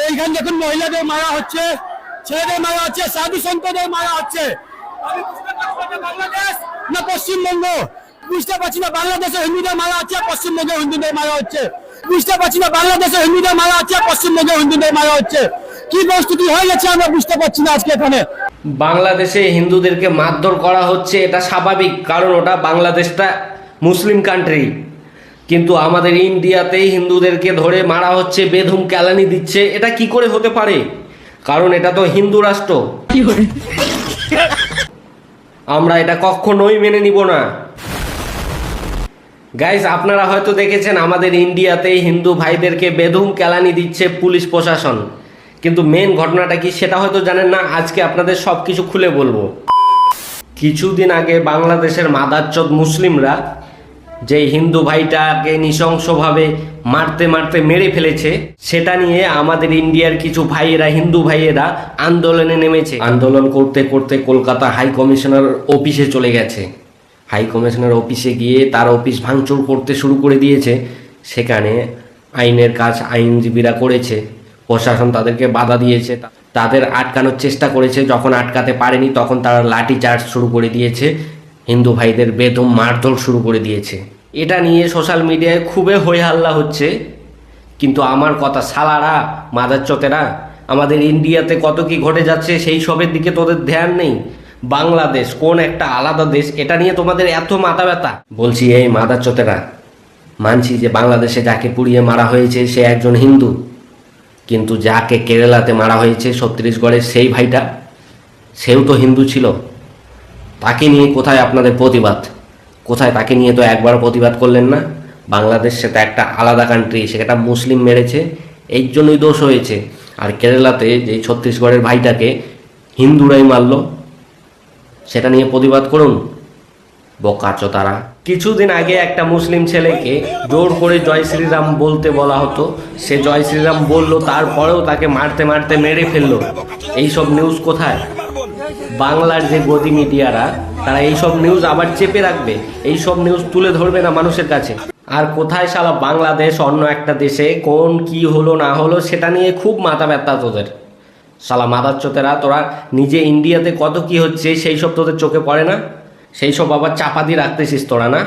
এইখানে দেখুন মহিলাদের মারা হচ্ছে, ছেলেদের মারা হচ্ছে, সাধু সন্তদের মারা হচ্ছে। আমি বুঝতে পারছি না বাংলাদেশ না পশ্চিমবঙ্গ, বুঝতে পারছি না বাংলাদেশে হিন্দুদের মারা হচ্ছে, পশ্চিমবঙ্গে হিন্দুদের মারা হচ্ছে, বুঝতে পারছি না বাংলাদেশে হিন্দুদের মারা হচ্ছে, পশ্চিমবঙ্গে হিন্দুদের মারা হচ্ছে। কি পরিস্থিতি হয়ে গেছে আমরা বুঝতে পারছি না আজকে এখানে। বাংলাদেশে হিন্দুদেরকে মারধর করা হচ্ছে, এটা স্বাভাবিক, কারণ ওটা বাংলাদেশটা মুসলিম কান্ট্রি। কিন্তু আমাদের ইন্ডিয়াতেই হিন্দুদেরকে ধরে মারা হচ্ছে, বেধুম কেলানি দিচ্ছে, এটা কি করে হতে পারে? কারণ এটা তো হিন্দু রাষ্ট্র। আমরা এটা কখনোই মেনে নিব না। গাইস, আপনারা হয়তো দেখেছেন আমাদের ইন্ডিয়াতেই হিন্দু ভাইদেরকে বেধুম কেলানি দিচ্ছে পুলিশ প্রশাসন, কিন্তু মেন ঘটনাটা কি সেটা হয়তো জানেন না। আজকে আপনাদের সব কিছু খুলে বলবো। কিছুদিন আগে বাংলাদেশের মাদারচোদ মুসলিমরা যে হিন্দু ভাইটাকে নৃশংসভাবে মারতে মারতে মেরে ফেলেছে, সেটা নিয়ে আমাদের ইন্ডিয়ার কিছু ভাইয়েরা, হিন্দু ভাইয়েরা আন্দোলনে নেমেছে। আন্দোলন করতে করতে কলকাতা হাই কমিশনার অফিসে চলে গেছে। হাই কমিশনার অফিসে গিয়ে তার অফিস ভাঙচুর করতে শুরু করে দিয়েছে। সেখানে আইনের কাজ আইনজীবীরা করেছে, প্রশাসন তাদেরকে বাধা দিয়েছে, তাদের আটকানোর চেষ্টা করেছে। যখন আটকাতে পারেনি তখন তারা লাঠি চার্জ শুরু করে দিয়েছে, হিন্দু ভাইদের বেদম মারধর শুরু করে দিয়েছে। এটা নিয়ে সোশ্যাল মিডিয়ায় খুবই হই হাল্লা হচ্ছে। কিন্তু আমার কথা, সালারা মাদারচোতেরা, আমাদের ইন্ডিয়াতে কত কি ঘটে যাচ্ছে সেই সবের দিকে তোদের ধ্যান নেই। বাংলাদেশ কোন একটা আলাদা দেশ, এটা নিয়ে তোমাদের এত মাথা ব্যথা। বলছি এই মাদারচোতেরা, মানছি যে বাংলাদেশে যাকে পুড়িয়ে মারা হয়েছে সে একজন হিন্দু, কিন্তু যাকে কেরালাতে মারা হয়েছে ছত্তিশগড়ের সেই ভাইটা, সেও তো হিন্দু ছিল। তাকে নিয়ে কোথায় আপনাদের প্রতিবাদ? কোথায়? তাকে নিয়ে তো একবার প্রতিবাদ করলেন না। বাংলাদেশ সেটা একটা আলাদা কান্ট্রি, সেটা মুসলিম মেরেছে, এই জন্যই দোষ হয়েছে। আর কেরালাতে যে ছত্তিশগড়ের ভাইটাকে হিন্দুরাই মারল, সেটা নিয়ে প্রতিবাদ করুন। বোকাচো তারা। কিছুদিন আগে একটা মুসলিম ছেলেকে জোর করে জয় শ্রীরাম বলতে বলা হতো, সে জয় শ্রীরাম বলল, তারপরেও তাকে মারতে মারতে মেরে ফেললো। এইসব নিউজ কোথায়? বাংলার যে গদি মিডিয়ারা, তারা এইসব নিউজ আবার চেপে রাখবে, এইসব নিউজ তুলে ধরবে না মানুষের কাছে। আর কোথায় শালা বাংলাদেশ অন্য একটা দেশে কোন কি হলো না হলো সেটা নিয়ে খুব মাথা ব্যথা তোদের। শালা মাদারচোতেরা, তোরা নিজে ইন্ডিয়াতে কত কি হচ্ছে সেই সব তোদের চোখে পড়ে না? সেই সব আবার চাপা দিয়ে রাখতেছিস তোরা না?